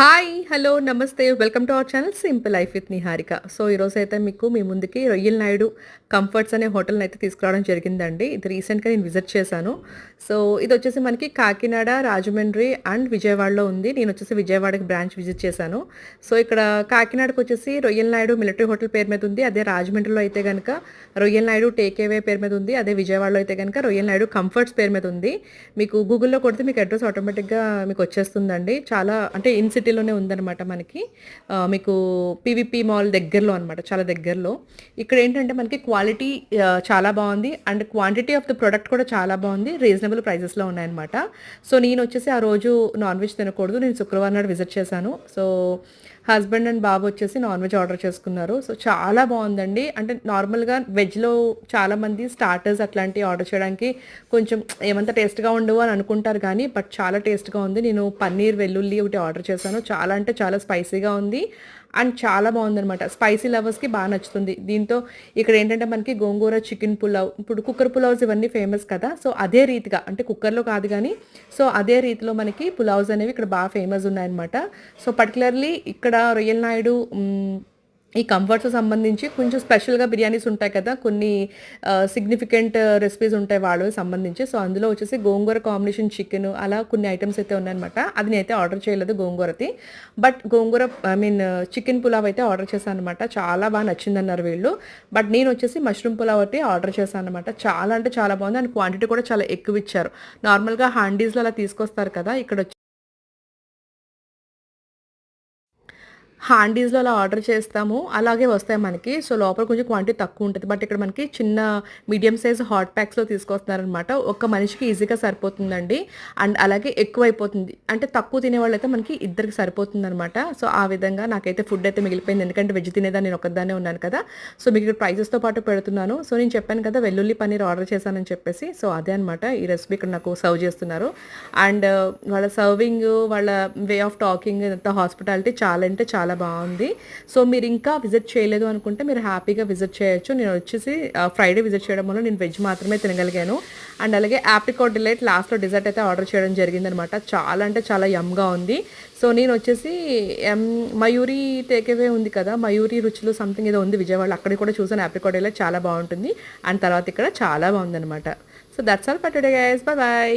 Hi! Hello! నమస్తే. Welcome to our channel simple life with Niharika. So, ఈరోజైతే మీకు మీ ముందుకి రొయ్యల నాయుడు కంఫర్ట్స్ అనే హోటల్‌నైతే తీసుకురావడం జరిగిందండి. ఇది రీసెంట్‌గా నేను విజిట్ చేశాను. సో, ఇదొచ్చేసి మనకి కాకినాడ, రాజమండ్రి అండ్ విజయవాడలో ఉంది. నేనొచ్చేసి విజయవాడకి బ్రాంచ్ విజిట్ చేశాను. సో, ఇక్కడ కాకినాడకొచ్చేసి రొయ్యల నాయుడు మిలిటరీ హోటల్ పేరు మీద ఉంది. అదే రాజమండ్రిలో అయితే గనక రొయ్యల నాయుడు టేక్ అవే పేరు మీద ఉంది. అదే విజయవాడలో అయితే గనక రొయ్యల నాయుడు కంఫర్ట్స్ పేరు మీద ఉంది. మీకు గూగుల్‌లో కొడితే మీకు అడ్రెస్ ఆటోమేటిక్‌గా మీకు వచ్చేస్తుందండి. చాలా అంటే ఇన్ సిటీలోనే ఉందనమాట మనకి. మీకు పీవీపీ మాల్ దగ్గరలో అనమాట. చాలా దగ్గరలో. ఇక్కడేంటంటే మనకి క్వాలిటీ చాలా బావుంది. And quantity of the product కూడా చాలా బావుంది. రీజనబుల్ ప్రైజెస్‌లో ఉన్నాయన్నమాట. సో, నేనొచ్చేసి ఆ రోజు నాన్ వెజ్ తినకూడదు. నేను శుక్రవారం నాడు విజిట్ చేశాను. సో, హస్బెండ్ అండ్ బాబు వచ్చేసి నాన్ వెజ్ ఆర్డర్ చేసుకున్నారు. సో, చాలా బావుందండి. అంటే నార్మల్‌గా వెజ్‌లో చాలామంది స్టార్టర్స్ అట్లాంటివి ఆర్డర్ చేయడానికి కొంచెం ఏమంత టేస్ట్‌గా ఉండవు అని అనుకుంటారు కానీ, బట్ చాలా టేస్ట్‌గా ఉంది. నేను పన్నీర్, వెల్లుల్లి ఒకటి ఆర్డర్ చేశాను. చాలా అంటే చాలా స్పైసీగా ఉంది. అండ్ చాలా బావుందనమాట. స్పైసీ లవర్స్‌కి నచ్చుతుంది. దీంతో ఇక్కడేంటంటే మనకి గోంగూర చికెన్ పులావ్, ఇప్పుడు కుక్కర్ పులావ్స్ ఇవన్నీ ఫేమస్ కదా! సో, అదే రీతిగా అంటే కుక్కర్‌లో కాదు గానీ, సో, అదే రీతిలో మనకి పులావ్స్ అనేవి ఇక్కడ ఫేమస్ ఉన్నాయన్నమాట. సో, పర్టిక్యులర్‌లీ ఇక్కడ రొయ్యల నాయుడు ఈ కంఫర్ట్స్ సంబంధించి కొంచెం స్పెషల్‌గా బిర్యానీస్ ఉంటాయి కదా! కొన్ని సిగ్నిఫికెంట్ రెసిపీస్ ఉంటాయి వాళ్ళవి సంబంధించి. సో, అందులో వచ్చేసి గోంగూర కాంబినేషన్ చికెను అలా కొన్ని ఐటెమ్స్ అయితే ఉన్నాయన్నమాట. అది నేనైతే ఆర్డర్ చేయలేదు గోంగూరది. బట్ గోంగూర చికెన్ పులావ్ అయితే ఆర్డర్ చేశాననమాట. చాలా నచ్చిందన్నారు వీళ్ళు. బట్ నేనొచ్చేసి మష్రూమ్ పులావ్ ఒకటి ఆర్డర్ చేశాననమాట. చాలా అంటే చాలా బాగుంది. అండ్ క్వాంటిటీ కూడా చాలా ఎక్కువిచ్చారు. నార్మల్‌గా హాండీస్‌లో అలా తీసుకొస్తారు కదా! ఇక్కడొచ్చి హాండీస్‌లో అలా ఆర్డర్ చేస్తాము. అలాగే వస్తాయి మనకి. సో, లోపల కొంచెం క్వాంటిటీ తక్కువుంటది. బట్ ఇక్కడ మనకి చిన్న మీడియం సైజ్ హాట్ ప్యాక్స్‌లో తీసుకొస్తున్నారనమాట. ఒక్క మనిషికి ఈజీగా సరిపోతుందండి. అండ్ అలాగే ఎక్కువైపోతుంది. అంటే తక్కువ తినేవాళ్ళైతే మనకి ఇద్దరికి సరిపోతుందనమాట. సో, ఆ విధంగా నాకైతే ఫుడ్ అయితే మిగిలిపోయింది. ఎందుకంటే వెజ్ తినేదాన్ని నేను ఒక్కదాన్నే ఉన్నాను కదా! సో, మీకు ఇక్కడ ప్రైసెస్‌తో పాటు పెడుతున్నాను. సో, నేను చెప్పాను కదా! వెల్లుల్లి పన్నీర్ ఆర్డర్ చేశానని చెప్పేసి. సో, అదే అనమాట. ఈ రెసిపీ ఇక్కడ నాకు సర్వ్ చేస్తున్నారు. అండ్ వాళ్ళ సర్వింగ్, వాళ్ళ వే ఆఫ్ టాకింగ్ ఇదంతా హాస్పిటాలిటీ చాలా అంటే చాలా బావుంది. సో, మీరింకా విజిట్ చేయలేదు అనుకుంటే మీరు హ్యాపీగా విజిట్ చేయొచ్చు. నేను వచ్చేసి ఫ్రైడే విజిట్ చేయడం వల్ల నేను వెజ్ మాత్రమే తినగలిగాను. అండ్ అలాగే ఆప్రికాట్ డిలైట్ లాస్ట్‌లో డిజర్ట్ అయితే ఆర్డర్ చేయడం జరిగిందనమాట. చాలా అంటే చాలా యమ్‌గా ఉంది. సో, నేనొచ్చేసి మయూరి టేక్ అవే ఉంది కదా! మయూరి రుచులు సంథింగ్ ఏదో ఉంది విజయవాడలో. అక్కడ కూడా చూసాను ఆప్రికాట్ డిలైట్ చాలా బావుంటుంది. అండ్ తర్వాత ఇక్కడ చాలా బావుందనమాట. So, that's all for today guys. Bye by.